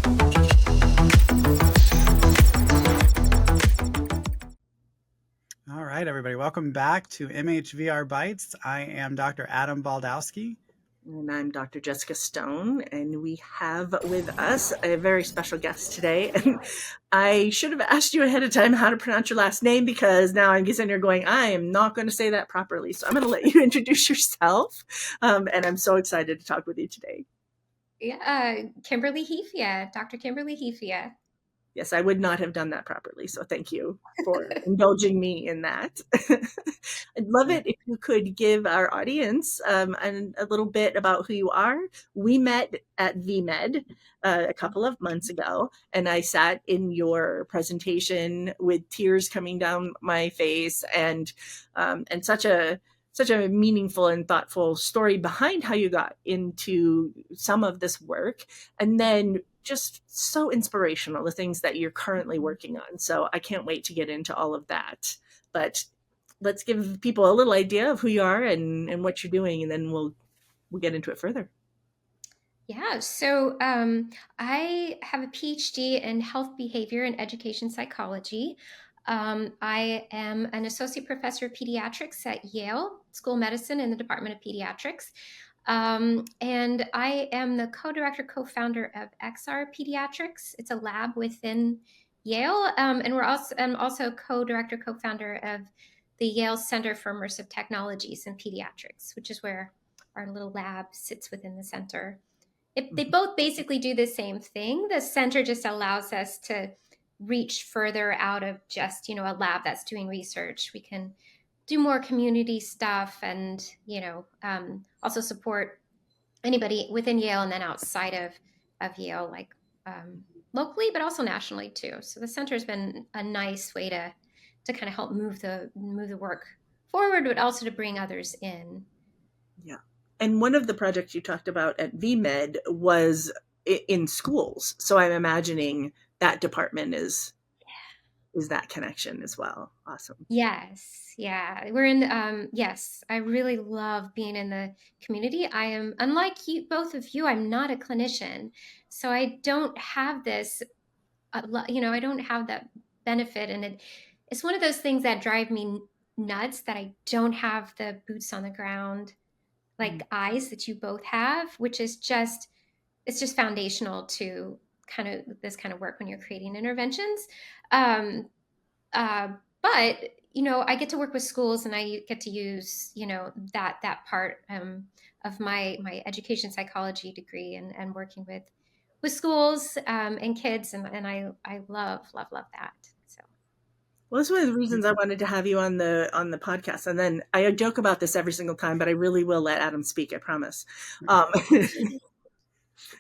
All right, everybody, welcome back to MHVR Bytes. I am Dr. Adam Baldowski. And I'm Dr. Jessica Stone, and we have with us a very special guest today. And I should have asked you ahead of time how to pronounce your last name, because now I'm guessing you're going, I am not going to say that properly. So I'm going to let you introduce yourself. And I'm so excited to talk with you today. Yeah, Kimberly Hieftje, Dr. Kimberly Hieftje. Yes, I would not have done that properly. So thank you for indulging me in that. I'd love it if you could give our audience a little bit about who you are. We met at VMed a couple of months ago, and I sat in your presentation with tears coming down my face, and such a meaningful and thoughtful story behind how you got into some of this work, and then just so inspirational, the things that you're currently working on. So I can't wait to get into all of that. But let's give people a little idea of who you are and what you're doing, and then we'll get into it further. Yeah, so I have a PhD in health behavior and education psychology. I am an associate professor of pediatrics at Yale School of Medicine in the Department of Pediatrics. And I am the co-director, co-founder of XR Pediatrics. It's a lab within Yale. And I'm also co-director, co-founder of the Yale Center for Immersive Technologies in Pediatrics, which is where our little lab sits within the center. They both basically do the same thing. The center just allows us to reach further out of just, a lab that's doing research. We can do more community stuff and, also support anybody within Yale and then outside of Yale, like locally, but also nationally too. So the center has been a nice way to kind of help move the work forward, but also to bring others in. Yeah. And one of the projects you talked about at VMed was in schools. So I'm imagining that department is that connection as well. Awesome. Yes. Yeah. We're in, yes, I really love being in the community. I am, unlike you, both of you, I'm not a clinician. So I don't have this, I don't have that benefit. And it's one of those things that drive me nuts, that I don't have the boots on the ground, like eyes that you both have, which is just, it's just foundational to kind of this kind of work when you're creating interventions. But I get to work with schools, and I get to use that part of my education psychology degree, and working with schools and kids, and I love that. So. Well, that's one of the reasons I wanted to have you on the podcast. And then I joke about this every single time, but I really will let Adam speak, I promise.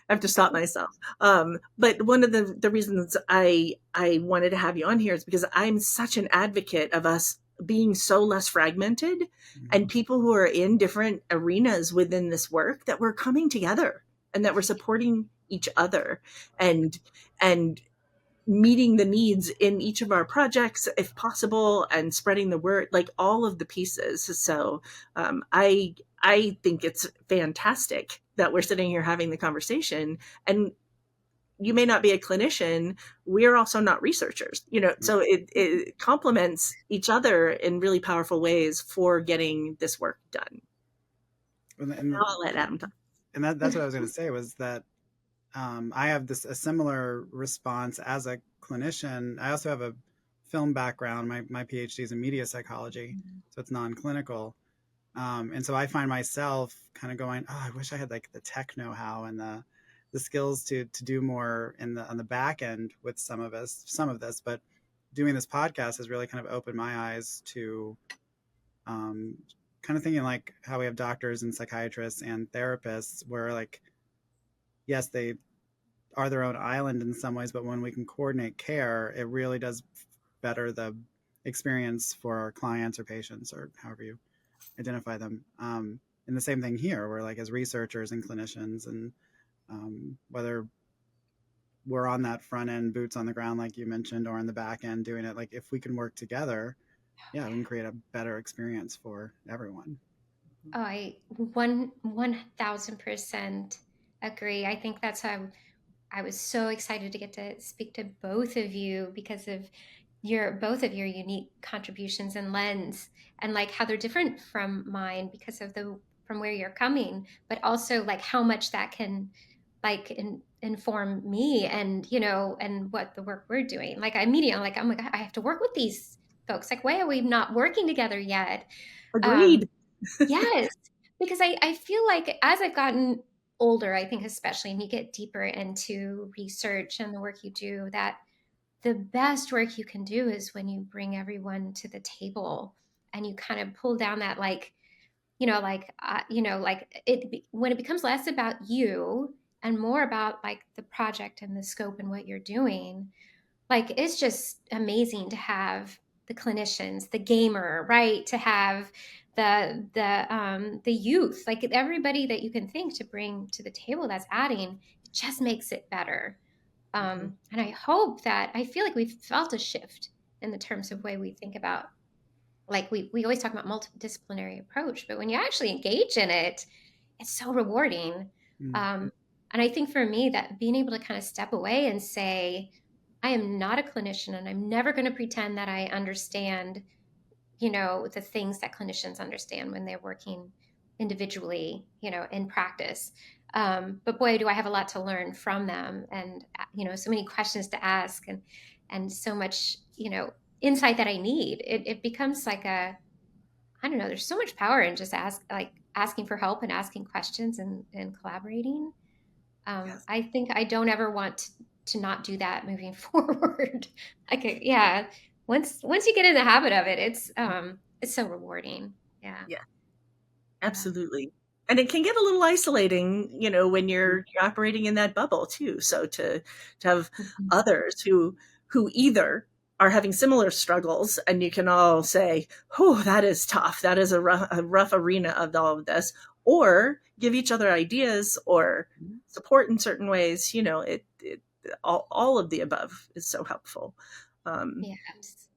I have to stop myself. But one of the reasons I wanted to have you on here is because I'm such an advocate of us being so less fragmented, and people who are in different arenas within this work, that we're coming together and that we're supporting each other and meeting the needs in each of our projects, if possible, and spreading the word, like all of the pieces. So I think it's fantastic that we're sitting here having the conversation. And you may not be a clinician, we're also not researchers, so it complements each other in really powerful ways for getting this work done. And I'll let Adam talk. And that's what I was going to say, was that I have a similar response as a clinician. I also have a film background. My PhD is in media psychology, so it's non-clinical. And so I find myself kind of going, I wish I had like the tech know-how and the skills to do more on the back end with some of this. But doing this podcast has really kind of opened my eyes to kind of thinking like how we have doctors and psychiatrists and therapists, where like, yes, they are their own island in some ways, but when we can coordinate care, it really does better the experience for our clients or patients, or however you identify them. And the same thing here, we're like, as researchers and clinicians, and whether we're on that front end, boots on the ground, like you mentioned, or on the back end doing it, like if we can work together, we can create a better experience for everyone. Oh, I 1000% agree. I think that's I was so excited to get to speak to both of you because of both of your unique contributions and lens, and like how they're different from mine because of from where you're coming, but also like how much that can like inform me and and what the work we're doing. Like I immediately I'm like, oh my God, I have to work with these folks. Like, why are we not working together yet? Um, Agreed. yes, because I feel like as I've gotten older, I think especially, and you get deeper into research and the work you do, that the best work you can do is when you bring everyone to the table and you kind of pull down that like, like when it becomes less about you and more about like the project and the scope and what you're doing. Like it's just amazing to have the clinicians, the gamer, right? To have the youth, like everybody that you can think to bring to the table that's adding, it just makes it better. And I hope that I feel like we've felt a shift in the terms of way we think about, like we always talk about multidisciplinary approach, but when you actually engage in it, it's so rewarding. Mm. And I think for me that being able to kind of step away and say, I am not a clinician and I'm never going to pretend that I understand, the things that clinicians understand when they're working individually, in practice. But boy, do I have a lot to learn from them, and so many questions to ask, and so much, insight that I need. It becomes like I don't know. There's so much power in just asking for help and asking questions and collaborating. Yes. I think I don't ever want to not do that moving forward. Like, yeah, once you get in the habit of it, it's so rewarding. Yeah. Yeah, Yeah. absolutely. And it can get a little isolating, when Mm. you're operating in that bubble too. So to have Mhm. others who either are having similar struggles, and you can all say, "Oh, that is tough. That is a rough arena of all of this," or give each other ideas or support in certain ways. All of the above is so helpful. Um, Yes.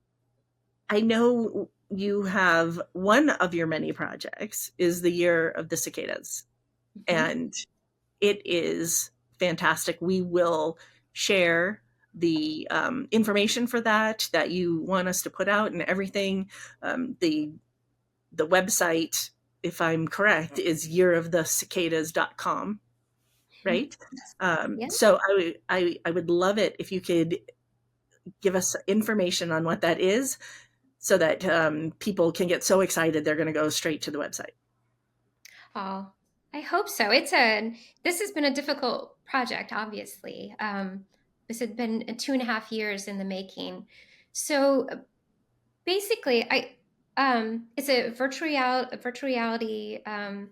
I know you have one of your many projects is the Year of the Cicadas, Mhm. and it is fantastic. We will share the information for that you want us to put out and everything. The website, if I'm correct, is yearofthecicadas.com, Mhm. right? Yeah. So I would love it if you could give us information on what that is, so that people can get so excited they're going to go straight to the website. Oh, I hope so. This has been a difficult project, obviously. This had been 2.5 years in the making. So basically, it's a virtual reality kind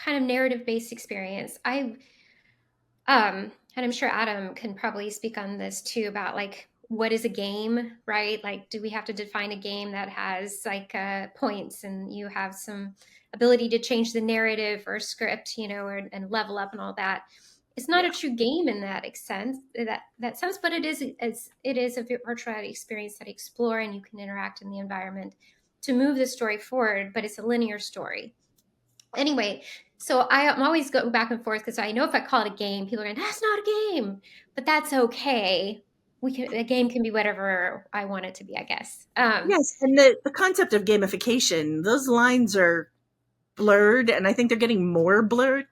of narrative based experience. And I'm sure Adam can probably speak on this too about like what is a game, right? Like, do we have to define a game that has like points and you have some ability to change the narrative or script, and level up and all that? It's not Yeah. a true game in that sense, but it is a virtual reality experience that explore and you can interact in the environment to move the story forward, but it's a linear story. Anyway, so I'm always going back and forth because I know if I call it a game, people are going, "That's not a game," but that's okay. A game can be whatever I want it to be, I guess. Yes, and the concept of gamification, those lines are blurred, and I think they're getting more blurred.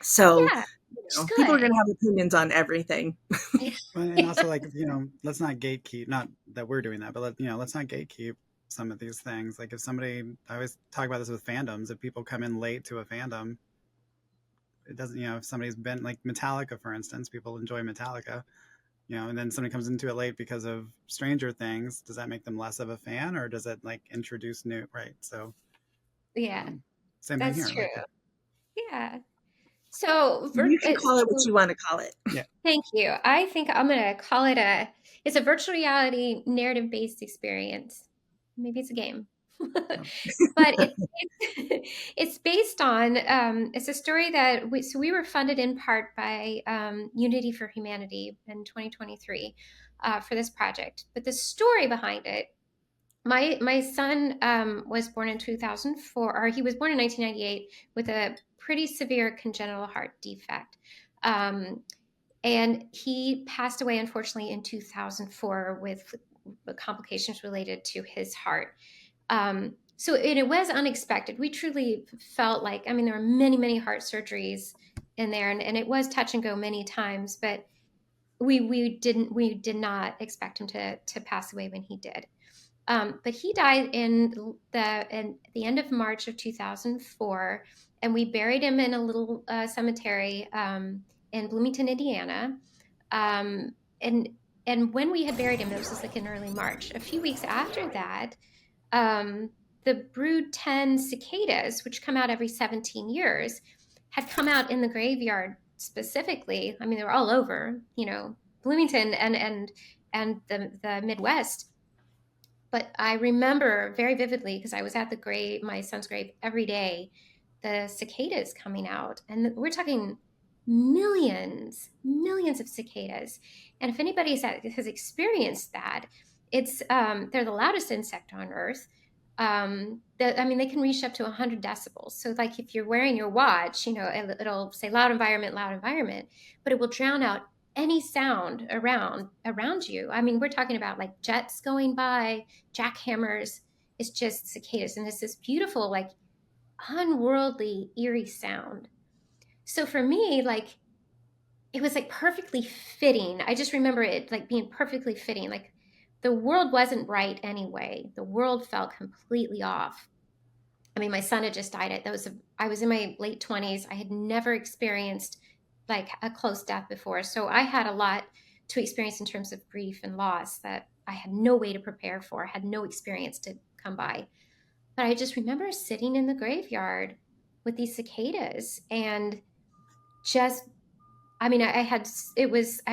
So, Yeah, which is people are good. going to have opinions on everything. Well, and also like let's not gatekeep. Not that we're doing that, but let's not gatekeep some of these things. Like if somebody, I always talk about this with fandoms. If people come in late to a fandom, it doesn't. If somebody's been like Metallica, for instance, people enjoy Metallica. And then somebody comes into it late because of Stranger Things. Does that make them less of a fan, or does it like introduce new? Right. So Yeah, um, same thing that's here. true. Like Yeah. So, You can call it what you want to call it. yeah. thank you. I think I'm gonna call it it's a virtual reality narrative based experience. Maybe it's a game. But it's based on it's a story that we were funded in part by Unity for Humanity in 2023 for this project. But the story behind it, my son was born in 2004, or he was born in 1998 with a pretty severe congenital heart defect. Um, And he passed away, unfortunately, in 2004 with complications related to his heart. So it was unexpected. We truly felt like, I mean, there were many, many heart surgeries in there, and it was touch and go many times, but we did not expect him to pass away when he did. But he died in the end of March of 2004, and we buried him in a little cemetery in Bloomington, Indiana. Um, and and when we had buried him, it was just like in early March. A few weeks after that, um, the brood 10 cicadas, which come out every 17 years, had come out in the graveyard specifically. I mean, they were all over, Bloomington and the Midwest. But I remember very vividly, because I was at my son's grave every day, the cicadas coming out. And we're talking millions of cicadas. And if anybody has experienced that, they're the loudest insect on Earth. They can reach up to 100 decibels. So like if you're wearing your watch, it'll say loud environment, but it will drown out any sound around you. I mean, we're talking about like jets going by, jackhammers. It's just cicadas, and it's this beautiful, like unworldly, eerie sound. So for me, like it was like perfectly fitting. I just remember it like being perfectly fitting. Like the world wasn't right anyway. The world felt completely off. I mean, my son had just died. I was in my late 20s. I had never experienced like a close death before. So I had a lot to experience in terms of grief and loss that I had no way to prepare for, I had no experience to come by. But I just remember sitting in the graveyard with these cicadas and just, I mean, I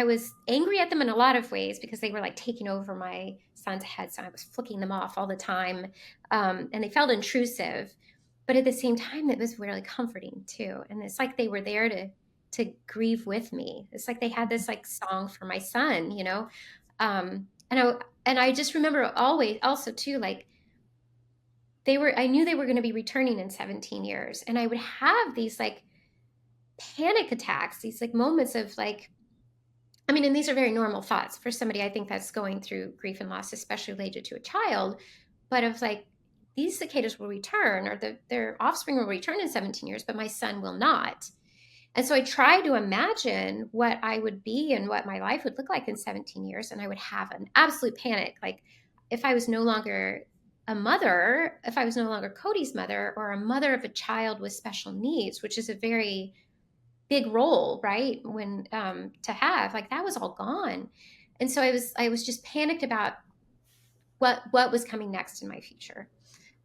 was angry at them in a lot of ways because they were like taking over my son's head. So I was flicking them off all the time. And they felt intrusive, but at the same time, it was really comforting too. And it's like they were there to grieve with me. It's like they had this like song for my son, and I just remember always also too, like I knew they were going to be returning in 17 years. And I would have these like panic attacks, these like moments of like, I mean, and these are very normal thoughts for somebody I think that's going through grief and loss, especially related to a child, but of like, these cicadas will return, or their offspring will return in 17 years, but my son will not. And so I tried to imagine what I would be and what my life would look like in 17 years. And I would have an absolute panic. Like if I was no longer a mother, if I was no longer Cody's mother, or a mother of a child with special needs, which is a very big role, right? When to have, like, that was all gone. And so I was just panicked about what was coming next in my future.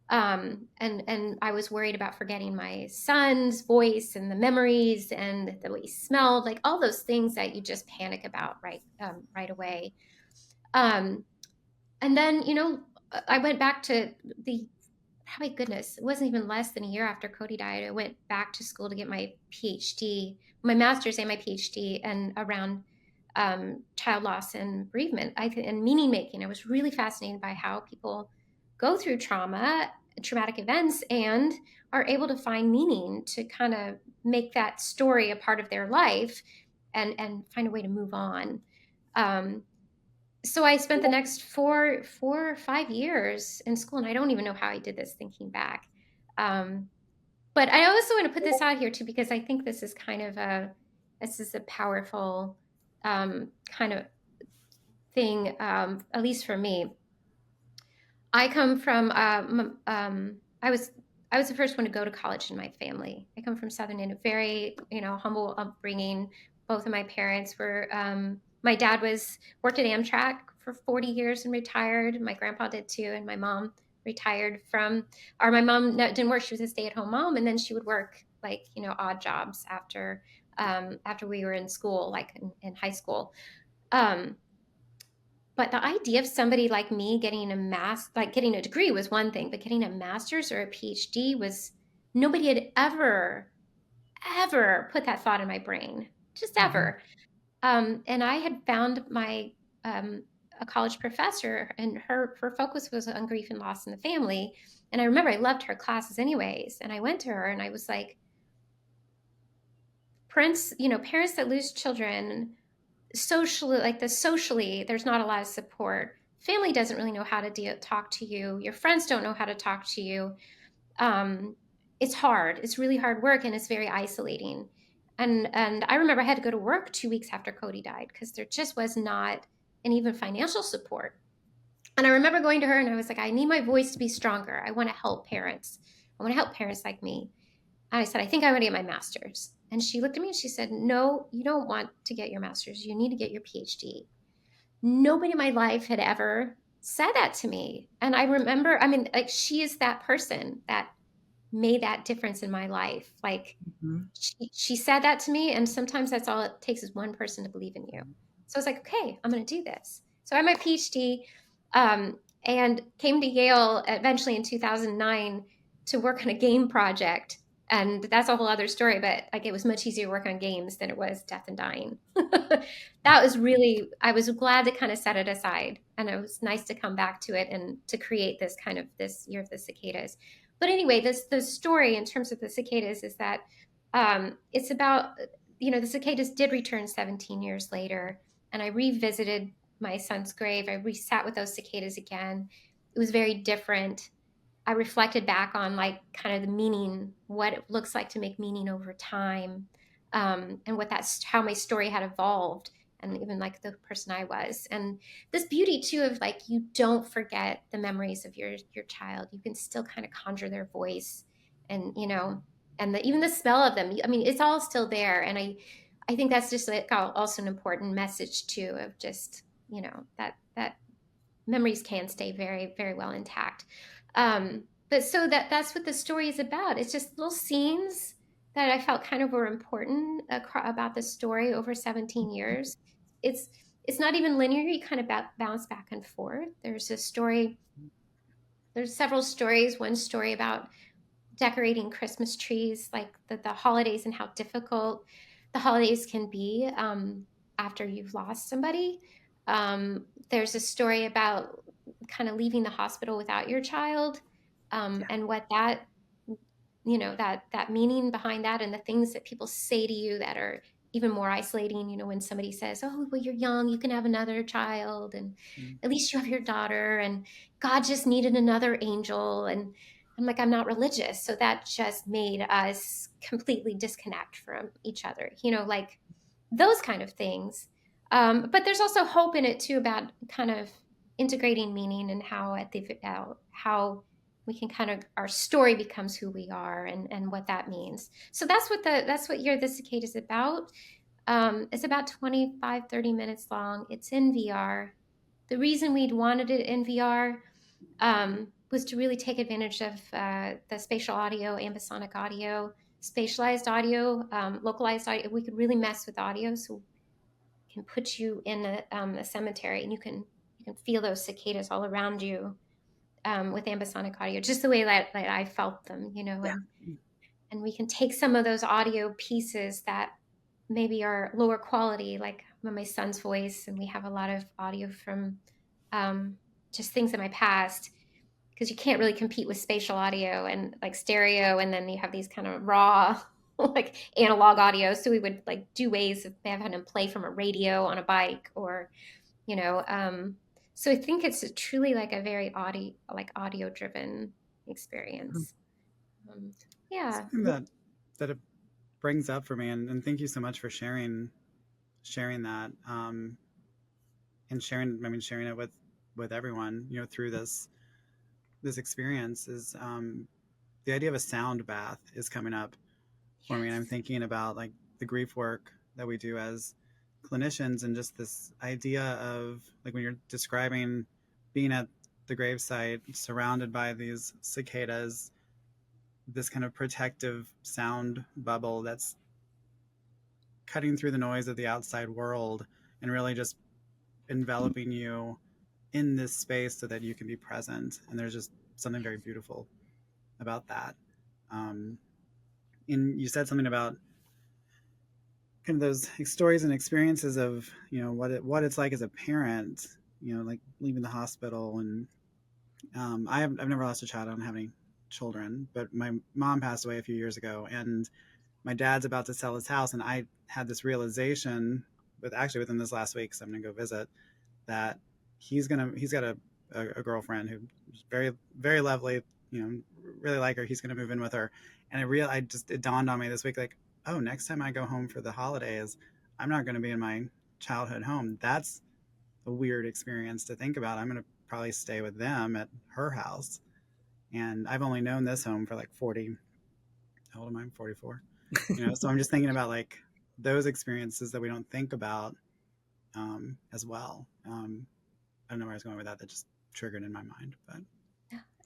And I was worried about forgetting my son's voice and the memories and the way he smelled, like all those things that you just panic about right away. And then, I went back to my goodness, it wasn't even less than a year after Cody died. I went back to school to get my PhD, my master's and my PhD, and around child loss and bereavement and meaning making. I was really fascinated by how people go through traumatic events, and are able to find meaning to kind of make that story a part of their life and find a way to move on. So I spent the next 4 or 5 years in school, and I don't even know how I did this thinking back. But I also want to put this out here too, because I think this is a powerful kind of thing, at least for me. I come from I was the first one to go to college in my family. I come from Southern Indiana, very humble upbringing. Both of my parents were. My dad worked at Amtrak for 40 years and retired. My grandpa did too, and my mom retired my mom didn't work. She was a stay-at-home mom, and then she would work like odd jobs after we were in school, like in high school. But the idea of somebody like me getting getting a degree was one thing, but getting a master's or a PhD was, nobody had ever put that thought in my brain, just ever. And I had found a college professor, and her focus was on grief and loss in the family. And I remember I loved her classes anyways. And I went to her and I was like, parents that lose children socially, there's not a lot of support. Family doesn't really know how to talk to you. Your friends don't know how to talk to you. um, it's hard. It's really hard work, and it's very isolating. And I remember I had to go to work 2 weeks after Cody died because there just was not an even financial support. And I remember going to her and I was like, I need my voice to be stronger. I want to help parents. I want to help parents like me. And I said, I think I want to get my master's. And she looked at me and she said, no, you don't want to get your master's. You need to get your PhD. Nobody in my life had ever said that to me. And I remember, I mean, like, she is that person that made that difference in my life. Like, Mm-hmm. she said that to me, and sometimes that's all it takes is one person to believe in you. So I was like, okay, I'm going to do this. So I had my PhD, and came to Yale eventually in 2009 to work on a game project. And that's a whole other story, but like, it was much easier to work on games than it was death and dying. That was really, I was glad to kind of set it aside, and it was nice to come back to it and to create this kind of this year of the cicadas. But anyway, the story in terms of the cicadas is that it's about, the cicadas did return 17 years later, and I revisited my son's grave. I resat with those cicadas again. It was very different. I reflected back on, like, kind of the meaning, what it looks like to make meaning over time, and how my story had evolved, and even like the person I was, and this beauty too of, like, you don't forget the memories of your child. You can still kind of conjure their voice, and and even the smell of them. I mean, it's all still there, and I think that's just like also an important message too of just that memories can stay very, very well intact. But so that's what the story is about. It's just little scenes that I felt kind of were important about the story over 17 years. It's it's not even linear. You kind of bounce back and forth. There's several stories. One story about decorating Christmas trees, like the holidays, and how difficult the holidays can be after you've lost somebody. There's a story about kind of leaving the hospital without your child, Yeah. and what that meaning behind that, and the things that people say to you that are even more isolating. When somebody says, oh, well, you're young, you can have another child, and at least you have your daughter, and God just needed another angel. And I'm like, I'm not religious, so that just made us completely disconnect from each other, like those kind of things. But there's also hope in it too, about kind of integrating meaning, and how we can kind of, our story becomes who we are, and what that means. So that's what Year of the Cicada is about. It's about 25-30 minutes long. It's in VR. The reason we'd wanted it in VR was to really take advantage of the spatial audio, ambisonic audio, spatialized audio, localized audio. We could really mess with audio, so we can put you in a cemetery, and you can feel those cicadas all around you, with ambisonic audio, just the way that I felt them, Yeah. and we can take some of those audio pieces that maybe are lower quality, like my son's voice, and we have a lot of audio from just things in my past, because you can't really compete with spatial audio and like stereo, and then you have these kind of raw like analog audio. So we would like do ways of having him play from a radio on a bike, or you know um, so I think it's truly like a very audio driven experience. um, yeah. Something that it brings up for me, and thank you so much for sharing that, and sharing it with everyone, through this experience, is the idea of a sound bath is coming up for me, and I'm Yes. thinking about, like, the grief work that we do as clinicians, and just this idea of, like, when you're describing being at the gravesite surrounded by these cicadas, this kind of protective sound bubble that's cutting through the noise of the outside world, and really just enveloping you in this space so that you can be present. And there's just something very beautiful about that. Um, and you said something about kind of those stories and experiences of, what it's like as a parent, like leaving the hospital. And I've never lost a child. I don't have any children, but my mom passed away a few years ago, and my dad's about to sell his house, and I had this realization within this last week, so I'm gonna go visit, that he's got a girlfriend who's very, very lovely, really like her. He's gonna move in with her. And it dawned on me this week, like, oh, next time I go home for the holidays, I'm not gonna be in my childhood home. That's a weird experience to think about. I'm gonna probably stay with them at her house. And I've only known this home for like 40, how old am I? 44. So I'm just thinking about like those experiences that we don't think about as well. I don't know where I was going with that. That just triggered in my mind, but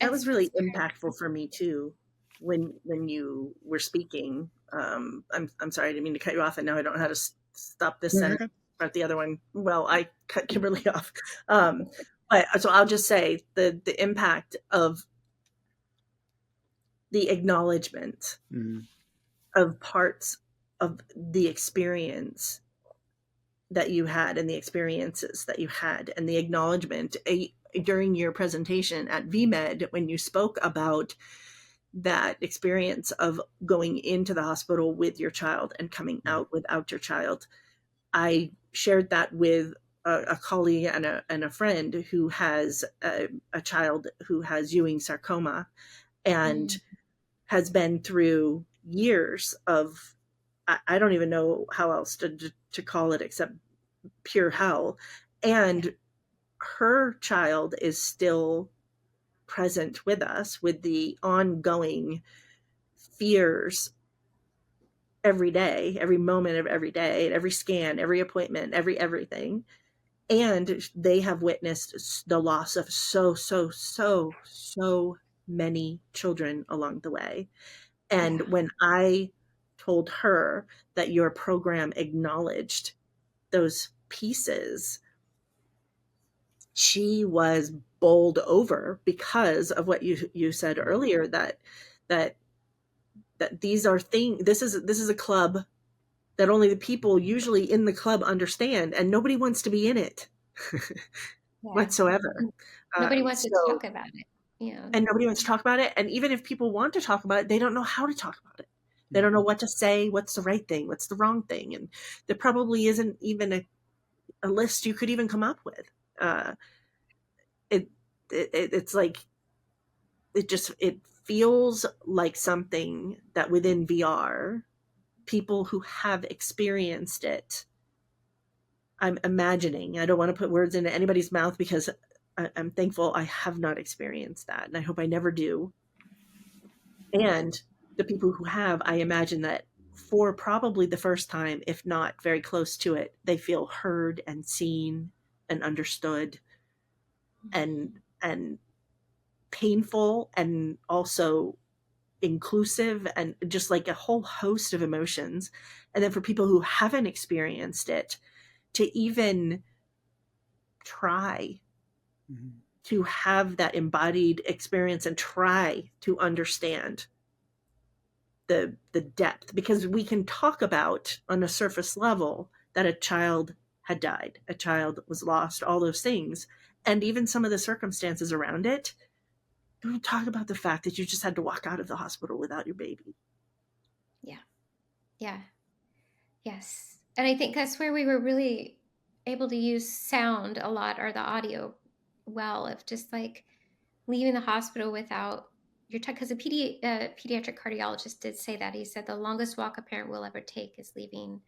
that was really impactful for me too. When you were speaking, I'm sorry, I didn't mean to cut you off, and now I don't know how to stop this sentence. But the other one, well, I cut Kimberly off. But so I'll just say the impact of the acknowledgement of parts of the experience that you had and the experiences that you had, and the acknowledgement during your presentation at VMed when you spoke about that experience of going into the hospital with your child and coming out without your child. I shared that with a colleague and a friend who has a child who has Ewing sarcoma and has been through years of, I don't even know how else to call it except pure hell. And her child is still present with us with the ongoing fears every day, every moment of every day, every scan, every appointment, everything. And they have witnessed the loss of so many children along the way. And when I told her that your program acknowledged those pieces, she was bowled over because of what you said earlier, that these are things. This is a club that only the people usually in the club understand, and nobody wants to be in it whatsoever. Nobody wants to talk about it. Yeah. And nobody wants to talk about it. And even if people want to talk about it, they don't know how to talk about it. They don't know what to say, what's the right thing, what's the wrong thing. And there probably isn't even a list you could even come up with. It's like, it feels like something that within VR, people who have experienced it, I'm imagining, I don't want to put words into anybody's mouth because I'm thankful I have not experienced that, and I hope I never do. And the people who have, I imagine that for probably the first time, if not very close to it, they feel heard and seen and understood and painful and also inclusive, and just like a whole host of emotions. And then for people who haven't experienced it, to even try to have that embodied experience and try to understand the depth, because we can talk about on a surface level that a child had died, a child was lost, all those things, and even some of the circumstances around it. Don't talk about the fact that you just had to walk out of the hospital without your baby. Yeah. Yes. And I think that's where we were really able to use sound a lot, or the audio well, of just like leaving the hospital without your child. Because a pediatric cardiologist did say that. He said the longest walk a parent will ever take is leaving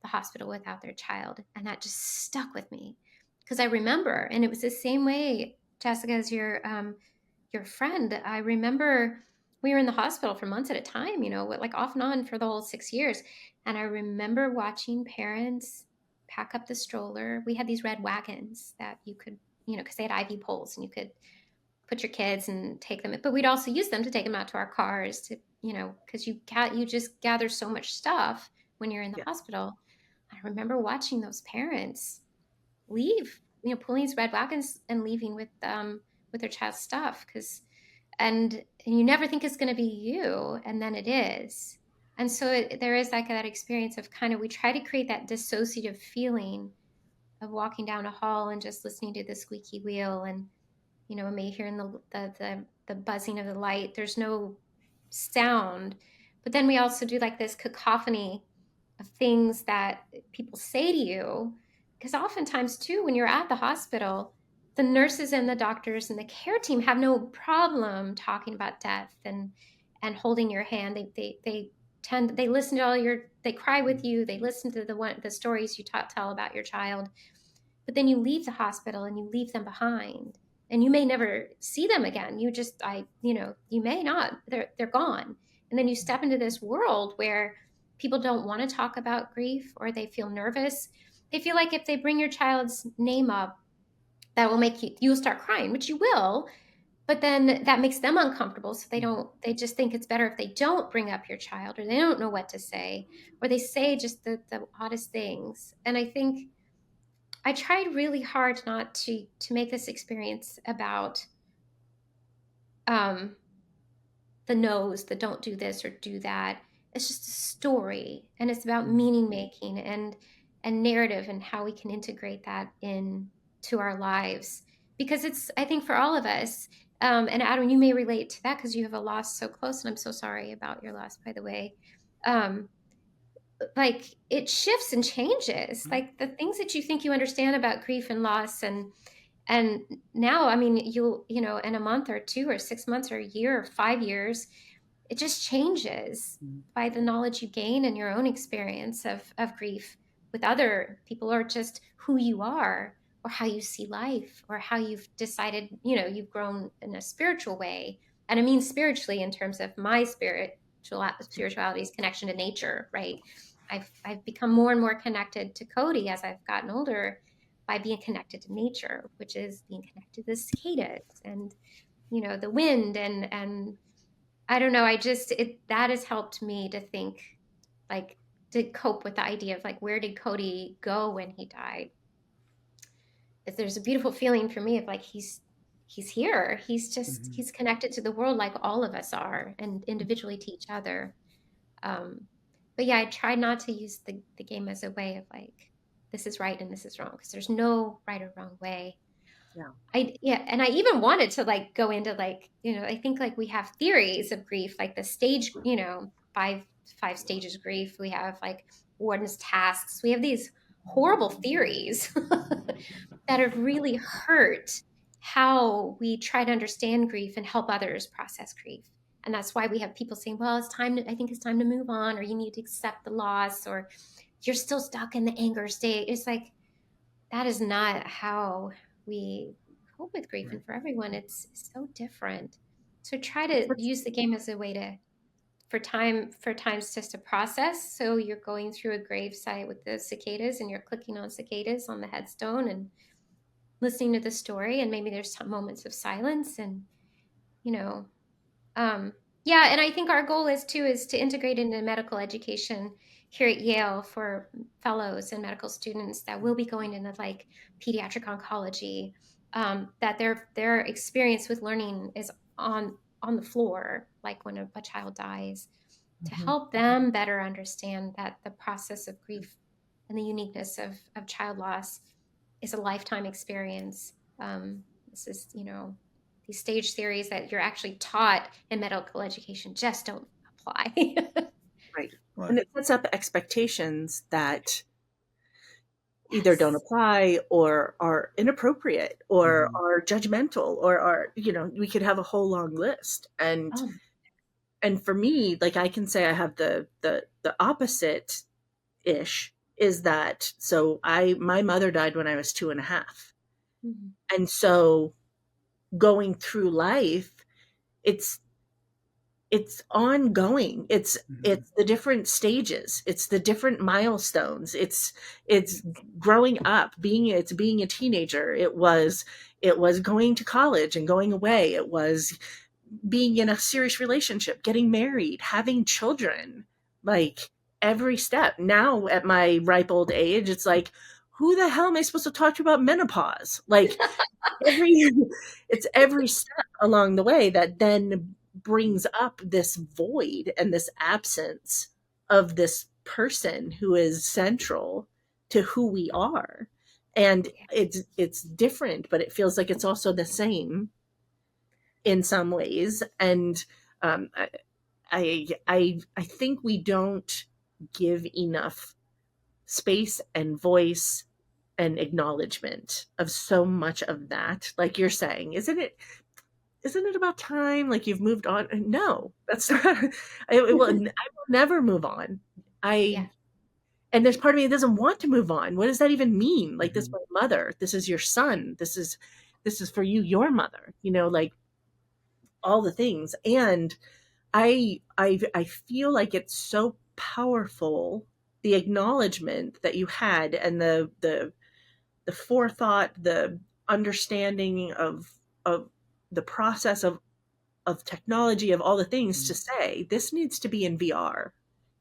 the hospital without their child. And that just stuck with me because I remember, and it was the same way, Jessica, as your friend. I remember we were in the hospital for months at a time, like off and on for the whole 6 years. And I remember watching parents pack up the stroller. We had these red wagons that you could, because they had IV poles and you could put your kids and take them. But we'd also use them to take them out to our cars to, because you just gather so much stuff when you're in the hospital. I remember watching those parents leave, pulling these red wagons and leaving with their child's stuff, and you never think it's going to be you, and then it is. And so there is like that experience of kind of, we try to create that dissociative feeling of walking down a hall and just listening to the squeaky wheel, and maybe hearing the buzzing of the light. There's no sound, but then we also do like this cacophony of things that people say to you. Because oftentimes, too, when you're at the hospital, the nurses and the doctors and the care team have no problem talking about death and holding your hand. They listen to they cry with you. They listen to the stories you tell about your child. But then you leave the hospital and you leave them behind, and you may never see them again. You may not. They're gone, and then you step into this world where people don't want to talk about grief, or they feel nervous. They feel like if they bring your child's name up, that will make you'll start crying, which you will, but then that makes them uncomfortable. So they just think it's better if they don't bring up your child, or they don't know what to say, or they say just the oddest things. And I think I tried really hard not to make this experience about um, the no's, the don't do this or do that. It's just a story, and it's about meaning making and narrative, and how we can integrate that into our lives. Because it's, I think, for all of us. And Adam, you may relate to that because you have a loss so close, and I'm so sorry about your loss, by the way. Like, it shifts and changes. Like, the things that you think you understand about grief and loss, and now, I mean, in a month or 2 or 6 months or a year or 5 years, it just changes by the knowledge you gain and your own experience of grief with other people, or just who you are, or how you see life, or how you've decided, you've grown in a spiritual way. And I mean spiritually in terms of my spirituality's connection to nature, right? I've become more and more connected to Cody as I've gotten older, by being connected to nature, which is being connected to the cicadas and, the wind, and I don't know. That has helped me to think, like, to cope with the idea of, like, where did Cody go when he died? If there's a beautiful feeling for me of, like, he's here. He's connected to the world like all of us are, and individually to each other. But yeah, I try not to use the game as a way of, like, this is right and this is wrong, because there's no right or wrong way. And I even wanted to, like, go into, like, I think, like, we have theories of grief, like the stage, five stages of grief. We have, like, Warden's tasks. We have these horrible theories that have really hurt how we try to understand grief and help others process grief. And that's why we have people saying, well, I think it's time to move on, or you need to accept the loss, or you're still stuck in the anger state. It's like, that is not how we cope with grief. And for everyone, it's so different. So try to use the game as a way for times just to process. So you're going through a grave site with the cicadas, and you're clicking on cicadas on the headstone and listening to the story. And maybe there's some moments of silence, and, yeah. And I think our goal is to integrate into medical education here at Yale for fellows and medical students that will be going into, like, pediatric oncology, that their experience with learning is on the floor, like when a child dies, to help them better understand that the process of grief and the uniqueness of child loss is a lifetime experience. This is, these stage theories that you're actually taught in medical education just don't apply. Right. And it sets up expectations that either don't apply, or are inappropriate, or are judgmental, or are, we could have a whole long list. And for me, like, I can say I have the opposite ish, is that, so my mother died when I was 2.5. And so going through life, it's ongoing. It's the different stages. It's the different milestones. It's growing up, being a teenager. It was going to college and going away. It was being in a serious relationship, getting married, having children, like, every step. Now at my ripe old age, it's like, who the hell am I supposed to talk to about menopause? Like, it's every step along the way that then brings up this void and this absence of this person who is central to who we are. And it's different, but it feels like it's also the same in some ways. And I think we don't give enough space and voice and acknowledgement of so much of that. Like you're saying, isn't it about time? Like you've moved on? No, that's not. I will never move on. Yeah. And there's part of me that doesn't want to move on. What does that even mean? Like, this is Mm-hmm. my mother. This is your son. This is for you, your mother. You know, like all the things. And I feel like it's so powerful, the acknowledgement that you had, and the forethought, the understanding of the process of technology, of all the things, to say this needs to be in VR,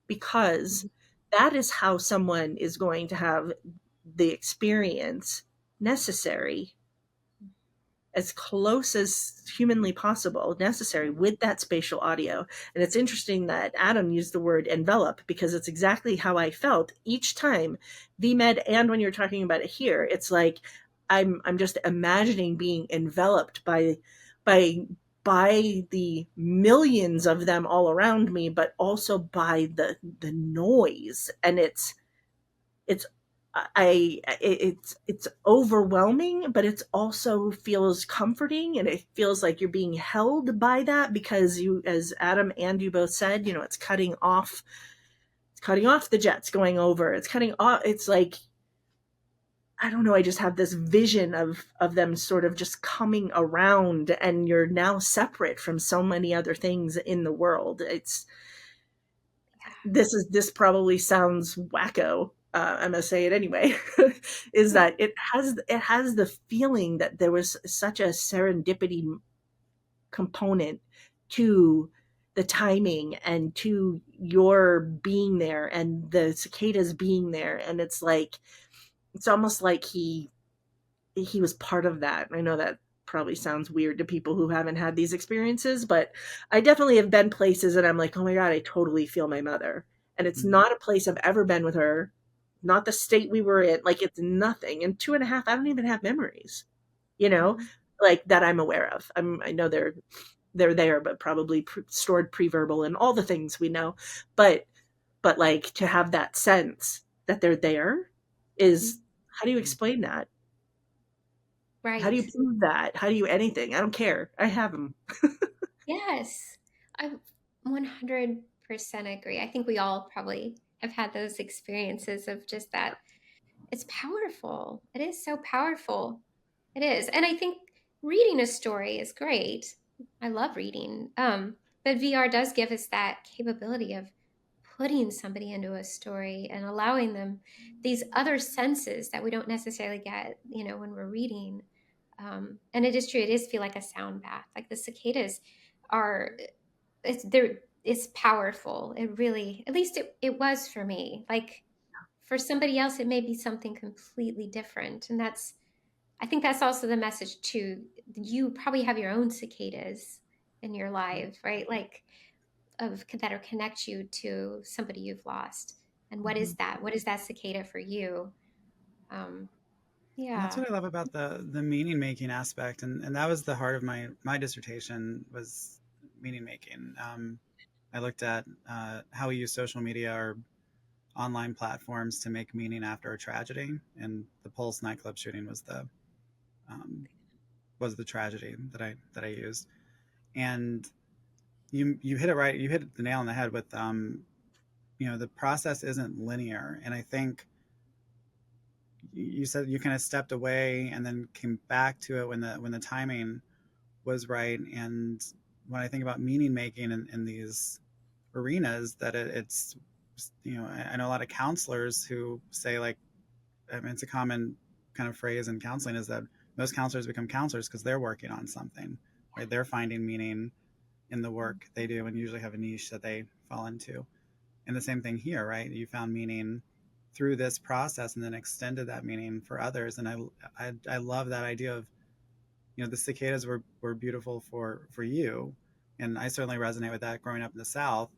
because that is how someone is going to have the experience necessary, as close as humanly possible necessary, with that spatial audio. And it's interesting that Adam used the word envelop, because it's exactly how I felt each time, VMed, and when you're talking about it here, it's like I'm just imagining being enveloped by by the millions of them all around me, but also by the noise. And it's it's overwhelming, but it's also feels comforting, and it feels like you're being held by that, because you, as Adam and you both said, you know, it's cutting off the jets going over. It's cutting off. It's like, I don't know, I just have this vision of them sort of just coming around, and you're now separate from so many other things in the world. It's this probably sounds wacko. I'm gonna say it anyway. Is that it has the feeling that there was such a serendipity component to the timing, and to your being there, and the cicadas being there, and it's like, it's almost like he was part of that. I know that probably sounds weird to people who haven't had these experiences, but I definitely have been places and I'm like, oh my God, I totally feel my mother. And it's not a place I've ever been with her, not the state we were in. Like, it's nothing. And 2.5, I don't even have memories, you know, like that I'm aware of. I know they're there, but probably stored pre-verbal and all the things we know. But like, to have that sense that they're there is, how do you explain that? How do Right. you prove that? How do you anything? I don't care. I have them. Yes. I 100% agree. I think we all probably have had those experiences of just that. It's powerful. It is so powerful. It is. And I think reading a story is great. I love reading. But VR does give us that capability of putting somebody into a story and allowing them these other senses that we don't necessarily get, when we're reading. And it is true. It is feel like a sound bath. Like the cicadas are, it's powerful. It really, at least it was for me. Like for somebody else, it may be something completely different. And I think that's also the message too. You probably have your own cicadas in your life, right? Like that or connect you to somebody you've lost. And what is that? What is that cicada for you? Um, And that's yeah. what I love about the meaning making aspect, and that was the heart of my dissertation, was meaning making. I looked at how we use social media or online platforms to make meaning after a tragedy, and the Pulse nightclub shooting um, was the tragedy that I used. And you hit it right. You hit the nail on the head with the process isn't linear, and I think you said you kind of stepped away and then came back to it when the timing was right. And when I think about meaning making in these arenas, that it's I know a lot of counselors who say, like, I mean, it's a common kind of phrase in counseling, is that most counselors become counselors because they're working on something, right? They're finding meaning in the work they do, and usually have a niche that they fall into. And the same thing here, right? You found meaning through this process and then extended that meaning for others. And I love that idea of, the cicadas were beautiful for you. And I certainly resonate with that growing up in the South.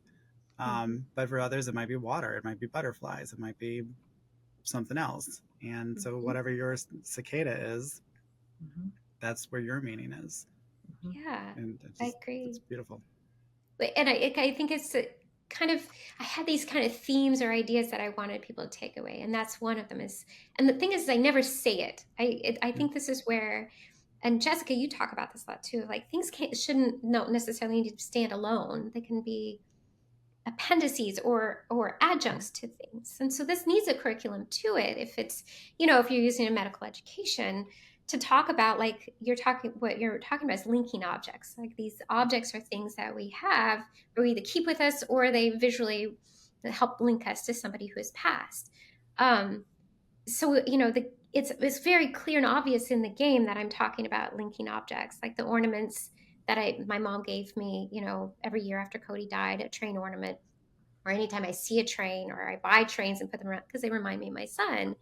But for others, it might be water, it might be butterflies, it might be something else. And so whatever your cicada is, that's where your meaning is. Yeah, And I it's agree. beautiful. And I think it's I had these kind of themes or ideas that I wanted people to take away, and that's one of them. And the thing is, I never say it. I think this is where, and Jessica, you talk about this a lot too. Like things shouldn't not necessarily need to stand alone. They can be appendices or adjuncts to things. And so this needs a curriculum to it. If it's, if you're using a medical education to talk about, like what you're talking about is linking objects. Like these objects are things that we have, or we either keep with us or they visually help link us to somebody who has passed. So, it's very clear and obvious in the game that I'm talking about linking objects, like the ornaments that my mom gave me, every year after Cody died, a train ornament, or anytime I see a train or I buy trains and put them around because they remind me of my son.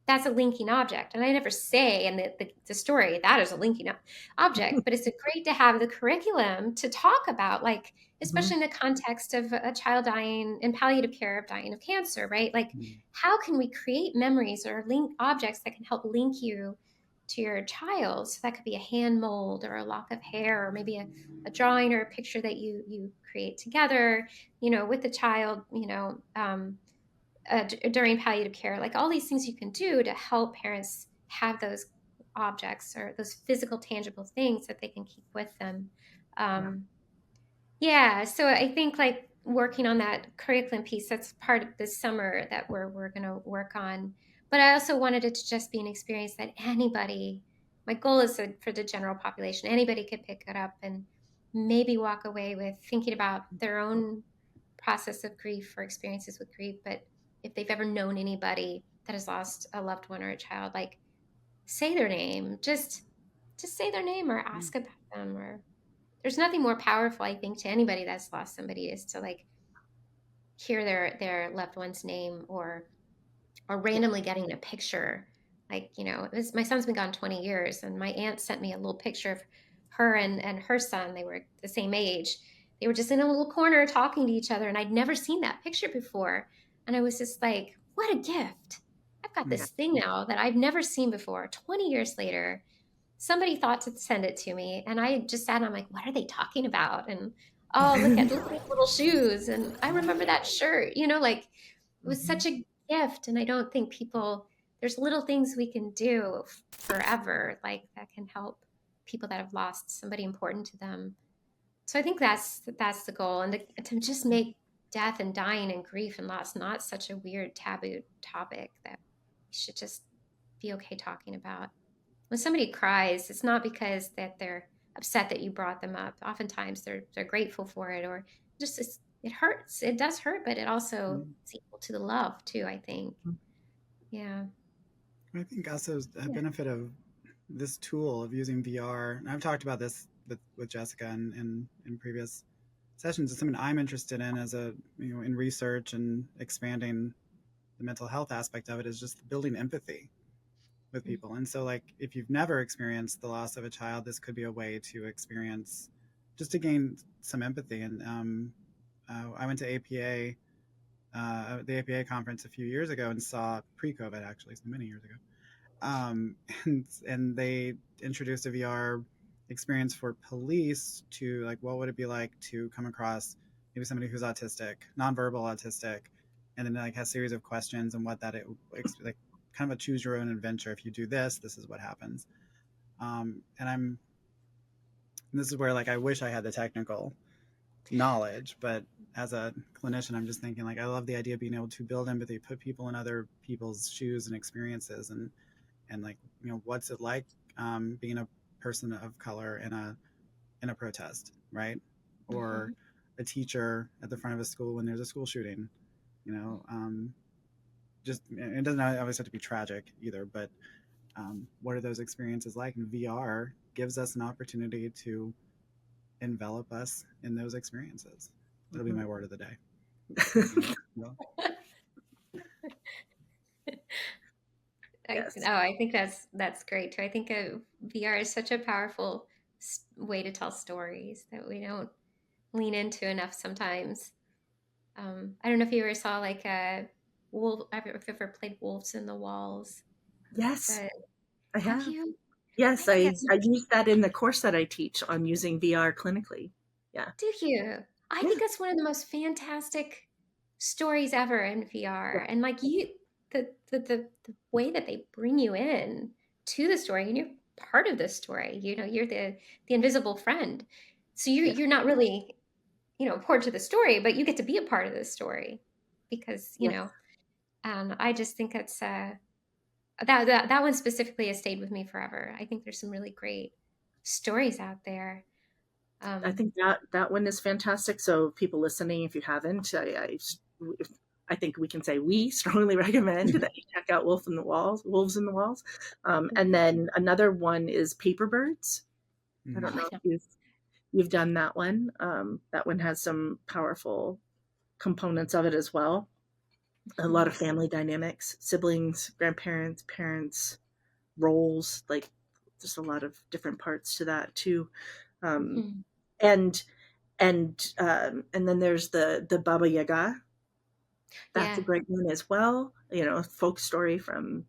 That's a linking object. And I never say in the story that is a linking object, but it's great to have the curriculum to talk about, like, especially in the context of a child dying in palliative care, dying of cancer, right? Like, how can we create memories or link objects that can help link you to your child? So that could be a hand mold or a lock of hair, or maybe a drawing or a picture that you create together, with the child, during palliative care, like all these things you can do to help parents have those objects or those physical, tangible things that they can keep with them. So I think like working on that curriculum piece, that's part of this summer that we're going to work on. But I also wanted it to just be an experience that anybody, my goal is for the general population, anybody could pick it up and maybe walk away with thinking about their own process of grief or experiences with grief. But if they've ever known anybody that has lost a loved one or a child, like say their name, just say their name or ask about them. Or there's nothing more powerful, I think, to anybody that's lost somebody is to like hear their loved one's name, or randomly getting a picture. Like, my son's been gone 20 years and my aunt sent me a little picture of her and her son. They were the same age. They were just in a little corner talking to each other, and I'd never seen that picture before. And I was just like, what a gift. I've got this thing now that I've never seen before. 20 years later, somebody thought to send it to me, and I just sat and I'm like, what are they talking about? And look at those little shoes, and I remember that shirt, like it was such a gift. And I don't think there's little things we can do forever, like that can help people that have lost somebody important to them. So I think that's the goal, and to just make death and dying and grief and loss not such a weird taboo topic that we should just be okay talking about. When somebody cries, it's not because that they're upset that you brought them up. Oftentimes they're grateful for it, or just it hurts. It does hurt, but it also is equal to the love too, I think. Yeah. I think also a benefit of this tool of using VR, and I've talked about this with Jessica in previous sessions, it's something I'm interested in as in research and expanding the mental health aspect of it, is just building empathy with people. And so like if you've never experienced the loss of a child, this could be a way to experience, just to gain some empathy. And I went to APA, the APA conference a few years ago, and saw pre-COVID, actually, so many years ago. And they introduced a VR experience for police to like, what would it be like to come across maybe somebody who's autistic, nonverbal autistic, and then like has a series of questions and what that like kind of a choose your own adventure. If you do this, this is what happens. And this is where like I wish I had the technical knowledge, but as a clinician, I'm just thinking like I love the idea of being able to build empathy, put people in other people's shoes and experiences, and like what's it like being a person of color in a protest, right? Or a teacher at the front of a school when there's a school shooting. Just it doesn't always have to be tragic either, but what are those experiences like? And VR gives us an opportunity to envelop us in those experiences. That'll be my word of the day. Yes. I think that's great too. I think VR is such a powerful way to tell stories that we don't lean into enough sometimes. I don't know if you ever saw like a wolf. If you've ever played Wolves in the Walls. Yes, I have. You? Yes, I use that in the course that I teach on using VR clinically. Yeah. Do you? I Yeah. think that's one of the most fantastic stories ever in VR. And like the way that they bring you in to the story, and you're part of the story. You're the invisible friend. So Yeah. you're not really, important to the story, but you get to be a part of the story because, Yeah. I just think it's that one specifically has stayed with me forever. I think there's some really great stories out there. I Um, think that one is fantastic. So people listening, if you haven't, I think we can say we strongly recommend that you check out Wolves in the Walls. And then another one is Paper Birds. I don't oh, know I if know. you've done that one. That one has some powerful components of it as well. A lot Mhm. of family dynamics, siblings, grandparents, parents, roles, like there's a lot of different parts to that too. Um, Mhm. and and then there's the Baba Yaga. That's a Yeah. great one as well. Folk story from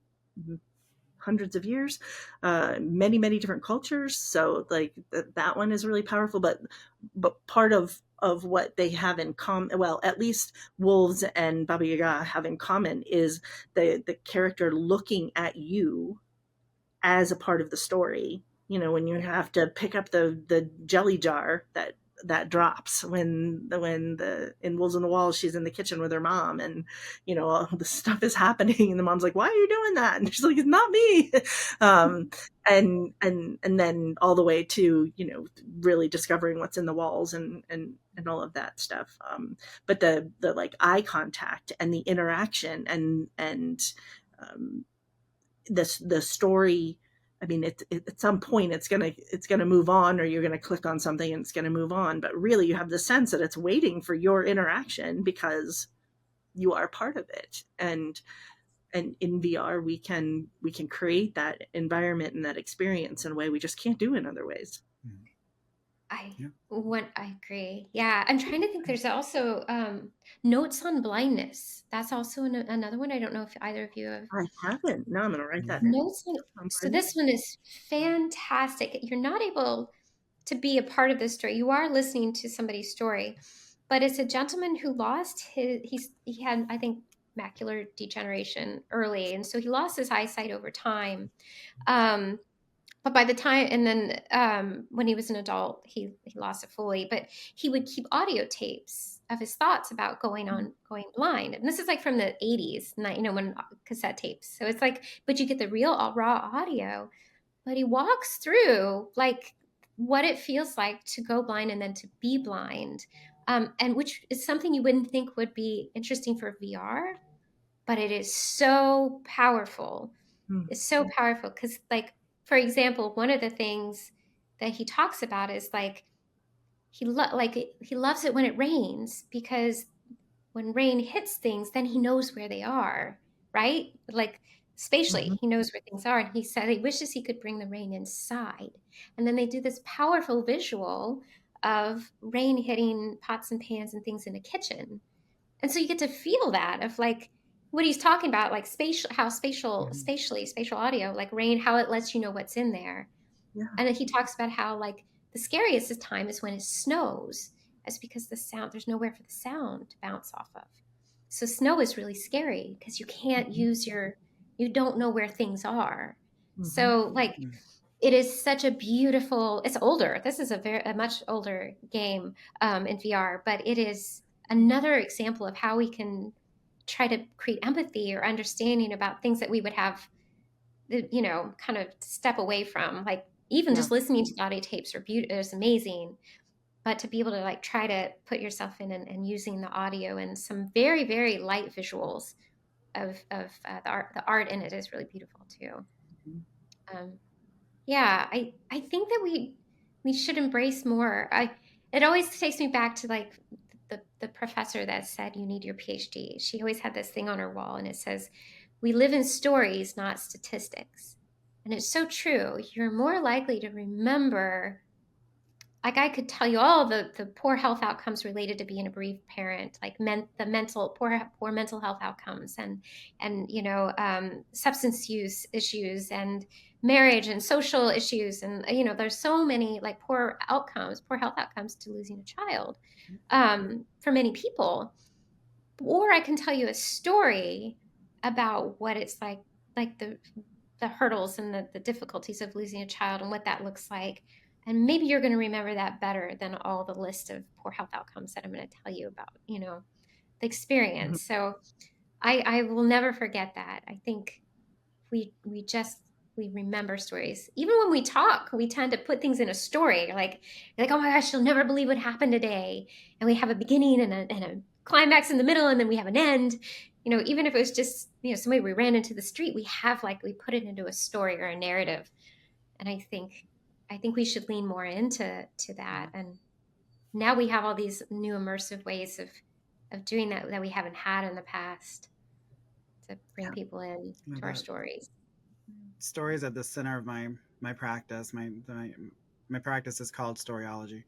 hundreds of years, many different cultures. So like that one is really powerful. But part of what they have in common, well, at least wolves and Baba Yaga have in common, is the character looking at you as a part of the story. When you have to pick up the jelly jar that drops when the in Wolves on the Wall, she's in the kitchen with her mom, and all the stuff is happening, and the mom's like, "Why are you doing that?" And she's like, "It's not me." um, and then all the way to really discovering what's in the walls and all of that stuff. But the like eye contact and the interaction and um, the story, I mean, at some point it's gonna move on, or you're gonna click on something and it's gonna move on, but really you have the sense that it's waiting for your interaction because you are part of it. And in VR we can create that environment and that experience in a way we just can't do in other ways. Mhm. I Yeah. I agree. Yeah, I'm trying to think. There's also Notes on Blindness. That's also another one. I don't know if either of you have I haven't. No, I'm gonna write that Mhm. down. notes on. So this one is fantastic. You're not able to be a part of this story. You are listening to somebody's story, but it's a gentleman who lost he had, I think, macular degeneration early, and so he lost his eyesight over time. Um, but by the time, and then when he was an adult, he lost it fully. But he would keep audio tapes of his thoughts about going blind. And this is like from the 80s, not, when cassette tapes. So it's like, but you get the real raw audio. But he walks through like what it feels like to go blind and then to be blind, and which is something you wouldn't think would be interesting for VR, but it is so powerful. Mm-hmm. It's so powerful because, like, for example, one of the things that he talks about is like he loves it when it rains because when rain hits things, then he knows where they are, right? Like Mm-hmm. spatially, he knows where things are. And he said he wishes he could bring the rain inside. And then they do this powerful visual of rain hitting pots and pans and things in a kitchen. And so you get to feel that of like what he's talking about, like Mhm. spatial audio, like rain, how it lets you know what's in there. Yeah. And then he talks about how like the scariest time is when it snows. That's because there's nowhere for the sound to bounce off of. So snow is really scary because Mm-hmm. you don't know where things are. Mm-hmm. So like Mhm. it is such a beautiful, it's older. This is a much older game in VR, but it is another example of how we can try to create empathy or understanding about things that we would have, kind of step away from. Like even Yeah. just listening to the audio tapes is amazing, but to be able to like try to put yourself in and using the audio and some very, very light visuals of the art in it is really beautiful too. Mhm. Um, yeah, I think that we should embrace more. I It always takes me back to like the professor that said you need your PhD. She always had this thing on her wall and it says, "We live in stories, not statistics." And it's so true. You're more likely to remember like I could tell you all the poor health outcomes related to being a bereaved parent, like the poor mental health outcomes, and substance use issues, and marriage and social issues, and there's so many like poor health outcomes to losing a child, for many people. Or I can tell you a story about what it's like the hurdles and the difficulties of losing a child and what that looks like. And maybe you're going to remember that better than all the list of poor health outcomes that I'm going to tell you about, the Mhm. experience. So I will never forget that. I think we remember stories. Even when we talk, we tend to put things in a story. You're like, oh my gosh, you'll never believe what happened today. And we have a beginning and a climax in the middle, and then we have an end. Even if it was just, somebody we ran into the street, we put it into a story or a narrative. And I think we should lean more into that. And now we have all these new immersive ways of doing that we haven't had in the past, to bring Yeah. people in to our That stories. stories at the center of my practice. My practice is called storyology,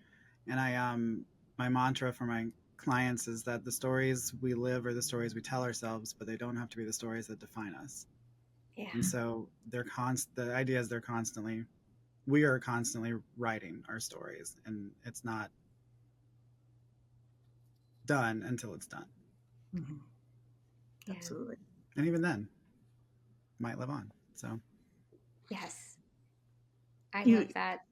and my mantra for my clients is that the stories we live are the stories we tell ourselves, but they don't have to be the stories that define us. Yeah. And so the idea is we are constantly writing our stories, and it's not done until it's done. Mhm. Yeah. Absolutely. And even then, might live on. So Yes. I You love that.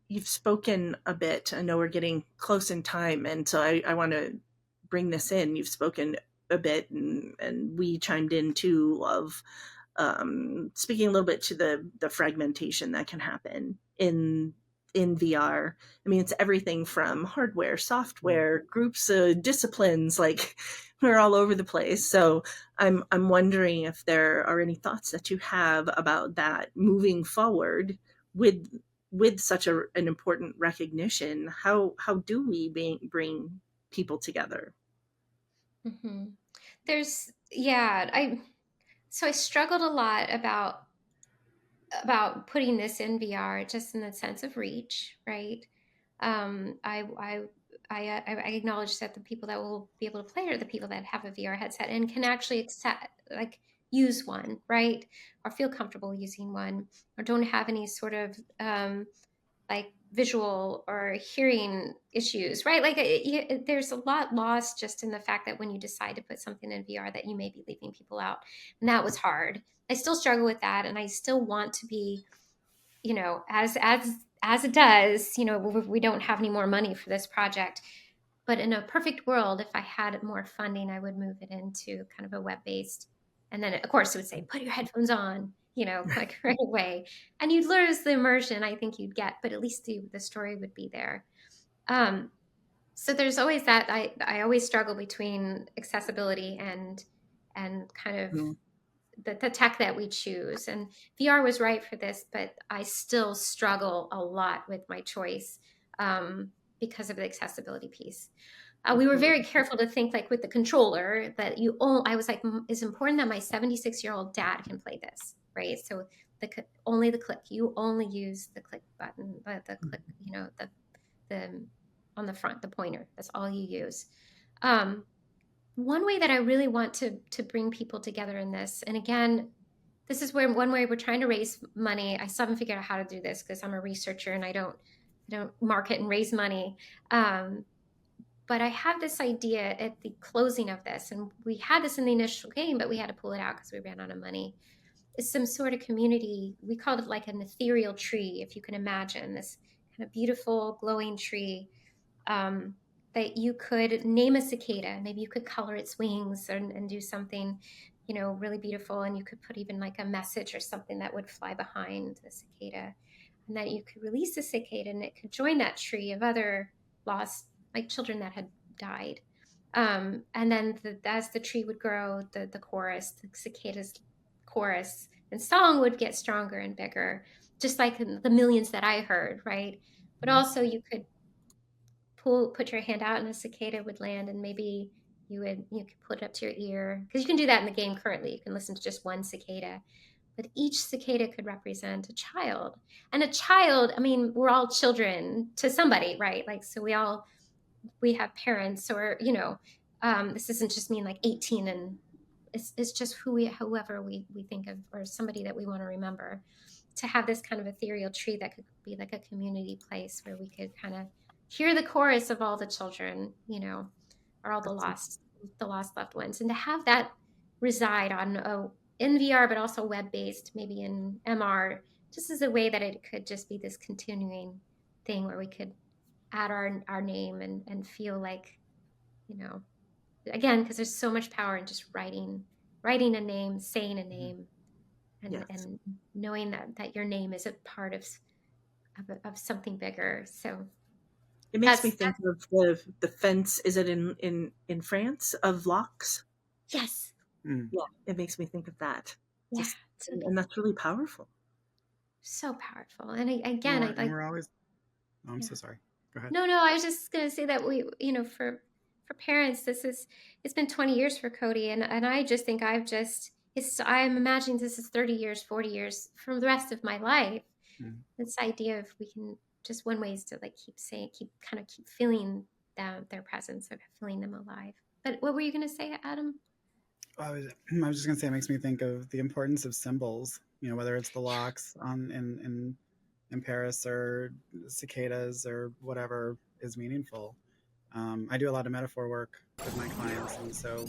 you've spoken a bit. I know we're getting close in time, and so I want to bring this in. You've spoken a bit, and we chimed in too of speaking a little bit to the fragmentation that can happen in VR. I mean, it's everything from hardware, software, groups, disciplines. Like we're all over the place. So I'm wondering if there are any thoughts that you have about that moving forward with such an important recognition. How do we bring people together? Hmm. So I struggled a lot about putting this in VR, just in the sense of reach, right? I acknowledge that the people that will be able to play are the people that have a VR headset and can actually use one, right? Or feel comfortable using one, or don't have any sort of like visual or hearing issues, right? There's a lot lost just in the fact that when you decide to put something in VR, that you may be leaving people out, and that was hard. I still struggle with that, and I still want to be, as it does. We don't have any more money for this project, but in a perfect world, if I had more funding, I would move it into kind of a web-based, and then of course it would say, put your headphones on, like right away, and you'd lose the immersion I think you'd get, but at least the story would be there. So there's always that. I always struggle between accessibility and kind of Mm. the tech that we choose. And VR was right for this, but I still struggle a lot with my choice, because of the accessibility piece. We were very Absolutely. careful to think, like with the controller, that I was like, it's important that my 76-year-old dad can play this, right? So only the click. You only use the click button, the click, the on the front, the pointer. That's all you use. One way that I really want to bring people together in this, and again, this is where one way we're trying to raise money. I still haven't figured out how to do this because I'm a researcher and I don't market and raise money. But I have this idea at the closing of this, and we had this in the initial game, but we had to pull it out because we ran out of money. It's some sort of community. We called it like an ethereal tree, if you can imagine this kind of beautiful, glowing tree, um, that you could name a cicada. Maybe you could color its wings and do something, really beautiful. And you could put even like a message or something that would fly behind the cicada. And that you could release the cicada and it could join that tree of other lost, like children that had died. And then as the tree would grow, the chorus, the cicadas chorus and song would get stronger and bigger, just like the millions that I heard, right? But also you could put your hand out and a cicada would land, and maybe you could put it up to your ear, because you can do that in the game currently. You can listen to just one cicada, but each cicada could represent a child. And a child, I mean, we're all children to somebody, right? Like, so we have parents, or, this doesn't just mean like 18, and it's just whoever we think of, or somebody that we want to remember, to have this kind of ethereal tree that could be like a community place where we could kind of hear the chorus of all the children, or all the lost loved ones, and to have that reside on in VR, but also web-based, maybe in MR, just as a way that it could just be this continuing thing where we could add our name and feel like, again, because there's so much power in just writing a name, saying a name, and knowing that your name is a part of something bigger. So it makes me think of the fence. Is it in France of locks? Yes. Yeah, it makes me think of that. Yeah, and that's really powerful. So powerful. And again, we're always. Oh, I'm so sorry. Go ahead. No, I was just going to say that we, for parents, it's been 20 years for Cody, and I just think I'm imagining this is 30 years, 40 years from the rest of my life. This idea of we can just, one way is to like keep feeling their presence, or feeling them alive. But what were you going to say, Adam? I was just going to say, it makes me think of the importance of symbols, whether it's the locks in Paris or cicadas or whatever is meaningful. I do a lot of metaphor work with my clients, and so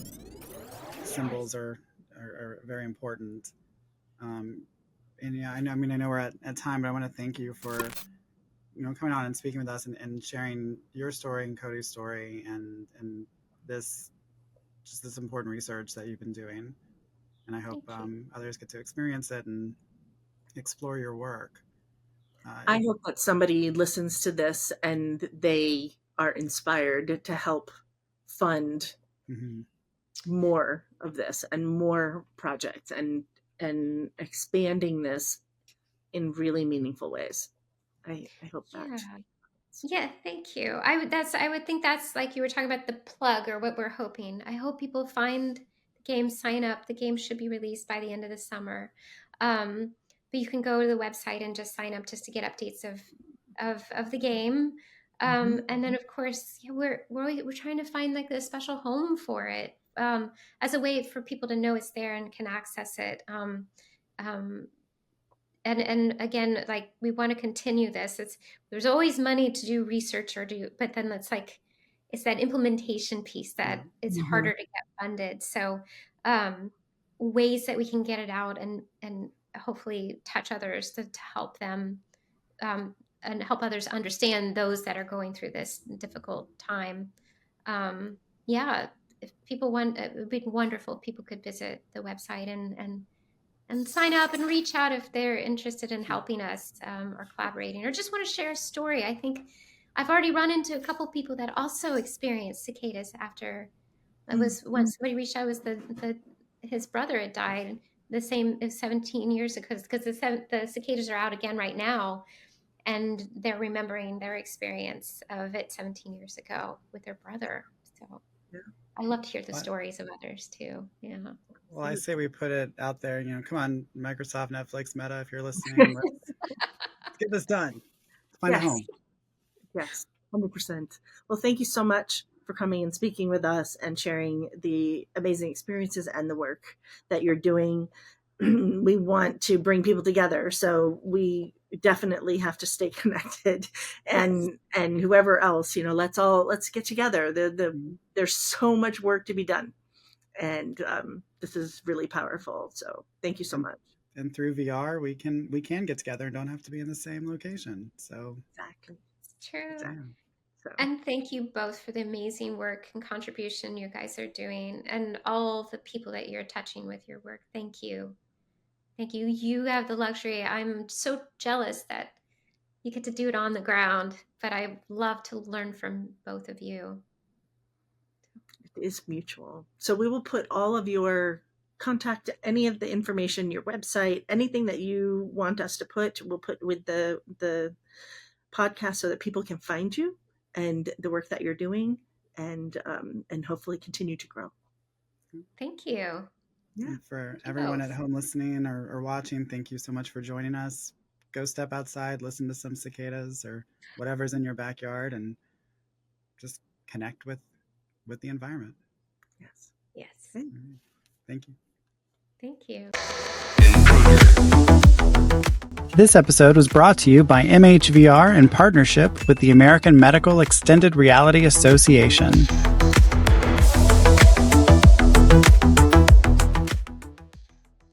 symbols are very important. And yeah, I know we're at time, but I want to thank you for coming on and speaking with us and sharing your story and Cody's story and this important research that you've been doing. And I hope others get to experience it and explore your work. I hope that somebody listens to this and they are inspired to help fund more of this and more projects and expanding this in really meaningful ways. I hope that. Yeah, thank you. I would think that's, like you were talking about, the plug, or what we're hoping. I hope people find the game, sign up. The game should be released by the end of the summer. But you can go to the website and just sign up, just to get updates of the game. And then, of course, we're trying to find like the special home for it, as a way for people to know it's there and can access it. And again, like, we want to continue this. There's always money to do research but then it's that implementation piece that it's harder to get funded. So ways that we can get it out and hopefully touch others to help them, and help others understand, those that are going through this difficult time. If people want, it would be wonderful if people could visit the website and sign up and reach out if they're interested in helping us, or collaborating, or just want to share a story. I think I've already run into a couple people that also experienced cicadas after. It was when somebody reached out, was his brother had died the same 17 years ago, because the cicadas are out again right now, and they're remembering their experience of it 17 years ago with their brother. So I love to hear the stories of others too. Yeah. Well, I say we put it out there. Come on, Microsoft, Netflix, Meta, if you're listening, let's get this done. Find a home. Yes, 100%. Well, thank you so much for coming and speaking with us and sharing the amazing experiences and the work that you're doing. We want to bring people together, so we definitely have to stay connected, and whoever else, let's get together. There's so much work to be done, and this is really powerful. So thank you so much. And through VR, we can get together and don't have to be in the same location. So exactly, it's true. So. And thank you both for the amazing work and contribution you guys are doing, and all the people that you're touching with your work. Thank you. Thank you. You have the luxury. I'm so jealous that you get to do it on the ground, but I love to learn from both of you. It is mutual. So we will put all of your contact, any of the information, your website, anything that you want us to put, we'll put with the podcast so that people can find you and the work that you're doing, and hopefully continue to grow. Thank you. Yeah. And for everyone at home listening or watching, thank you so much for joining us. Go step outside, listen to some cicadas or whatever's in your backyard, and just connect with the environment. Yes. Yes. Okay. Thank you. Thank you. This episode was brought to you by MHVR in partnership with the American Medical Extended Reality Association.